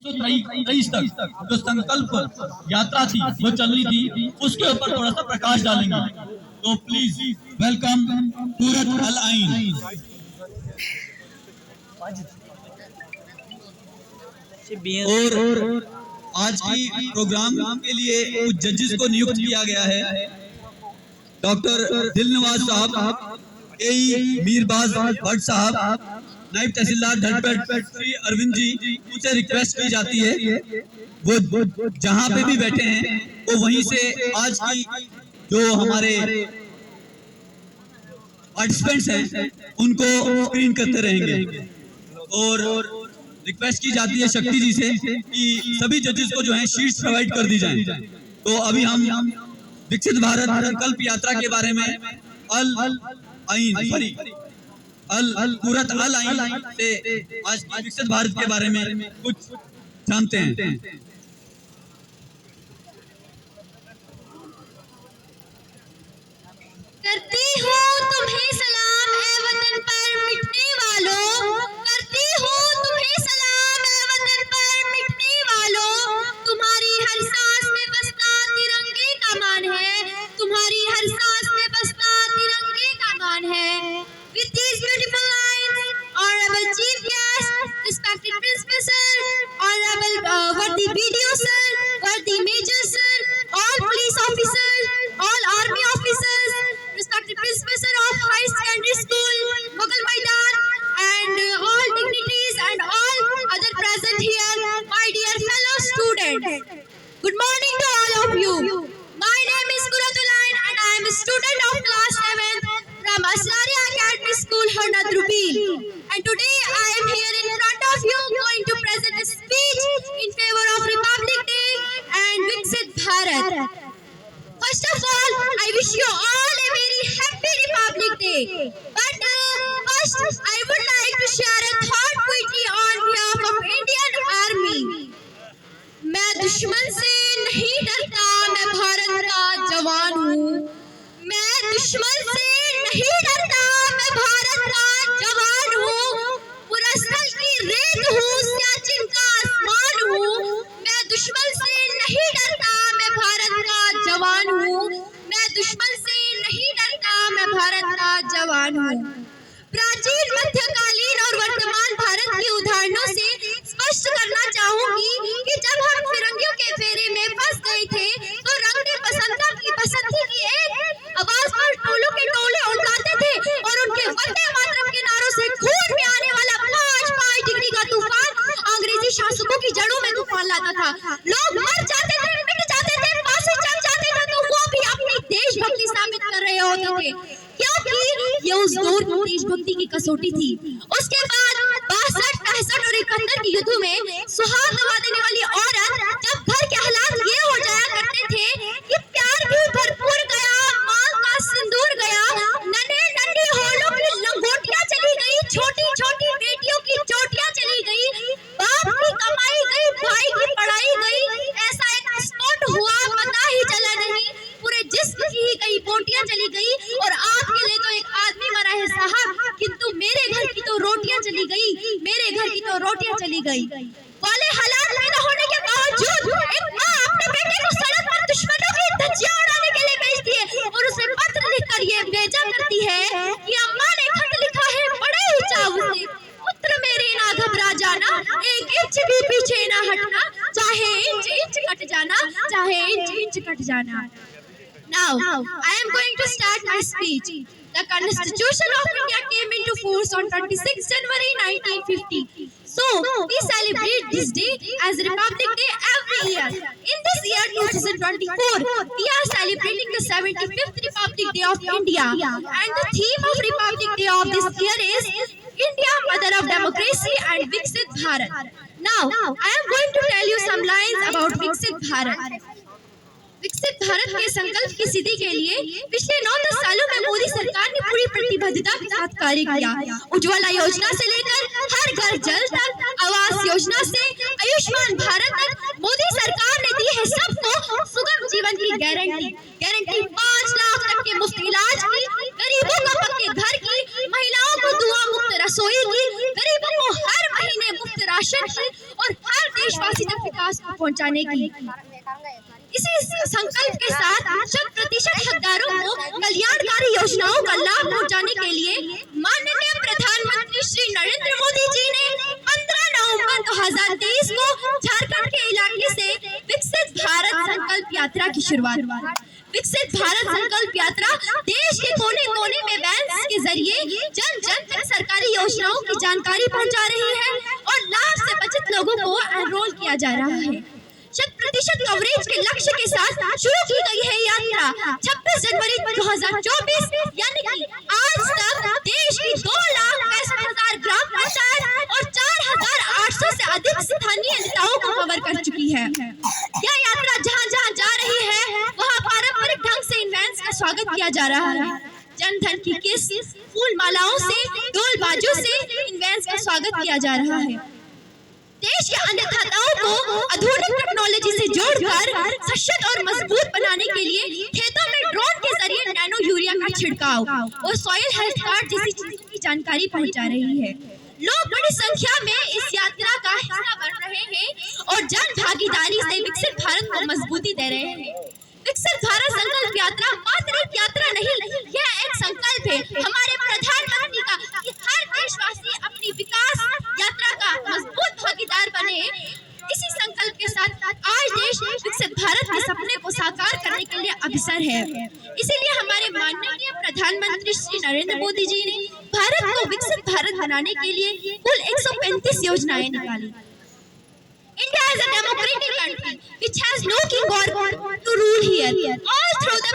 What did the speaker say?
1923 तक जो संकल्प यात्रा थी जो चल रही थी उसके ऊपर थोड़ा सा प्रकाश डालेंगे। तो प्लीज वेलकम कूरत अल आइन। और आज की प्रोग्राम के लिए कुछ जजेस को नियुक्त किया गया है। डॉक्टर दिलनवाज साहब, मीरबाज भट्ट साहब, नायब तहसीलदार धनपेट श्री अरविंद जी, उनसे रिक्वेस्ट की जाती है वो जहां पे भी बैठे हैं वो वहीं से आज की जो हमारे पार्टिसिपेंट्स हैं उनको स्क्रीन करते रहेंगे। और रिक्वेस्ट की जाती है शक्ति जी से कि सभी जजेस को जो है शीट्स प्रोवाइड कर दी जाए। तो अभी हम विकसित भारत संकल्प यात्रा के बारे में कूरत अल आइन से आज विकसित भारत के बारे में कुछ जानते हैं। करती हूँ तुम्हें सलाम ए वतन पर मिटने वालों, करती हूँ तुम्हें सलाम ए वतन पर मिटने वालों। तुम्हारी हर सांस में बसता तिरंगे का मान है, तुम्हारी हर सांस में बसता तिरंगे का मान है। With these beautiful lines, Honorable Chief Guest, respected Principal Sir, Honorable worthy BDO Sir, worthy Major Sir, all police officers, all army officers, respected Principal Sir of High Secondary School, Mughal Maidan, and all dignitaries and all other present here, my dear fellow students. Good morning to all of you. My name is Kuratul Ain and I am a student of class 7th from Asraria Academy School, Harnad Rubil. And today I am here in front of you going to present a speech in favor of Republic Day and Viksit Bharat. First of all, I wish you all a very happy Republic Day. But first, I would like to share a thought quickly on behalf of Indian Army. मैं दुश्मन से नहीं डरता, मैं भारत का जवान हूँ। मैं दुश्मन से नहीं डरता, मैं भारत का जवान हूँ। पुरस्कल की रेत हूँ, सियाचिन का आसमान हूँ। मैं दुश्मन से नहीं डरता, मैं भारत का जवान हूँ। मैं दुश्मन से नहीं डरता, मैं भारत का जवान हूँ। प्राचीन, मध्यकालीन और वर्तमान भारत के उदाहरणों से स्पष्ट करना चाहूंगी कि जब हम फिरंगियों के फेरे में फंस गए थे तो रंग ने बसंती की एक आवाज पर टोलों के टोले उड़ाते थे और उनके वंदे मातरम के नारों से खून में आने वाला 5 डिग्री का तूफान अंग्रेजी शासकों की जड़ों में तूफान लाता था। लोग मर जाते थे, मिट जाते थे, फांसी चढ़ जाते थे, तो वो भी अपनी देशभक्ति साबित कर रहे होते थे क्योंकि ये उस दौर की देशभक्ति की कसौटी थी। उसके बाद 62, 65 और 71 के युद्धों में सुहाग गवा देने वाली औरत जब घर के हालात ये हो जाया करते थे कि प्यार भी भरपूर गया, मांग का सिंदूर गया, नन्हे नन्हे होलों की लंगोटियां चली गई, छोटी छोटी बेटियों की चोटियां चली गई, बाप की कमाई गई, भाई की पढ़ाई गई, ऐसा एक स्पॉट हुआ पता ही चला नहीं, पूरे जिस्म की ही गई बोटियां चली गई और आपके लिए तो एक आदमी मरा है साहब, किंतु मेरे घर की तो रोटियां चली गई, मेरे घर की तो रोटियां चली गई वाले हालात पैदा होने के बावजूद एक माँ अपने बेटे को सड़क पर दुश्मनों की धज्जियां उड़ाने के लिए भेजती है और उसे पत्र लिखकर ये बेजा करती है कि अम्मा ने खत लिखा है बड़े ही चाव से, पुत्र मेरे ना घबरा जाना, 1 इंच भी पीछे ना हटना, चाहे इंच कट जाना, चाहे इंच कट जाना। Now, I am going to start my speech. The Constitution of India came into force on 26 January 1950. So, we celebrate this day as Republic Day every year. In this year 2024, we are celebrating the 75th Republic Day of India. And the theme of Republic Day of this year is India, Mother of Democracy and Viksit Bharat. Now, I am going to tell you some lines about Viksit Bharat. विकसित भारत के संकल्प की सिद्धि के लिए पिछले 9-10 सालों में मोदी सरकार ने पूरी प्रतिबद्धता के साथ कार्य किया। उज्ज्वला योजना से लेकर हर घर जल तक, आवास योजना से आयुष्मान भारत तक मोदी सरकार ने दी है सबको सुगम जीवन की गारंटी। 5 लाख तक के मुफ्त इलाज की, गरीबों को पक्के घर की, महिलाओं को दुआ मुक्त रसोई की, गरीबों को हर महीने मुफ्त राशन की और हर देश देशवासी तक विकास को पहुंचाने की। इसी संकल्प के साथ 100% हकदारों को कल्याणकारी योजनाओं का लाभ पहुंचाने के लिए माननीय प्रधानमंत्री श्री नरेंद्र मोदी जी ने 15 नवंबर 2023 को झारखंड के इलाके से विकसित भारत संकल्प यात्रा की शुरुआत। विकसित भारत संकल्प यात्रा देश के कोने कोने में वैन्स के जरिए जन जन तक सरकारी योजनाओं की जानकारी पहुंचा रही है और लाभ से वंचित लोगों को एनरोल किया जा रहा है। 100% कवरेज के लक्ष्य के साथ शुरू की गई है यात्रा 26 जनवरी 2024 यानी कि आज तक देश की 2,62,000 ग्राम पंचायत और 4,800 से अधिक स्थानीय नेताओं को कवर कर चुकी है। यह यात्रा जहां जहां जा रही है वहां पारंपरिक ढंग से इन वैन्स का स्वागत किया जा रहा है। जन धन की किस्त, फूल मालाओं से, ढोल बाजों से इन वैन्स का स्वागत किया जा रहा है। देश के अन्नदाताओं को आधुनिक टेक्नोलॉजी से जोड़कर सशक्त और मजबूत बनाने के लिए खेतों में ड्रोन के जरिए नैनो यूरिया का छिड़काव और सॉइल हेल्थ कार्ड जैसी चीजों की जानकारी पहुंचा रही है। लोग बड़ी संख्या में इस यात्रा का हिस्सा बन रहे हैं और जन भागीदारी से विकसित भारत को मजबूती दे रहे हैं। विकसित भारत संकल्प यात्रा मात्र एक यात्रा नहीं, यह एक संकल्प है हमारे प्रधानमंत्री का कि हर देशवासी अपनी विकास यात्रा का मजबूत भागीदार बने। इसी संकल्प के साथ आज देश विकसित भारत के सपने को साकार करने के लिए अग्रसर है। इसीलिए हमारे माननीय प्रधानमंत्री श्री नरेंद्र मोदी जी ने भारत को विकसित भारत बनाने के लिए कुल 135 योजनाएं निकाली। India is a democratic country which has no king or to rule here. All through the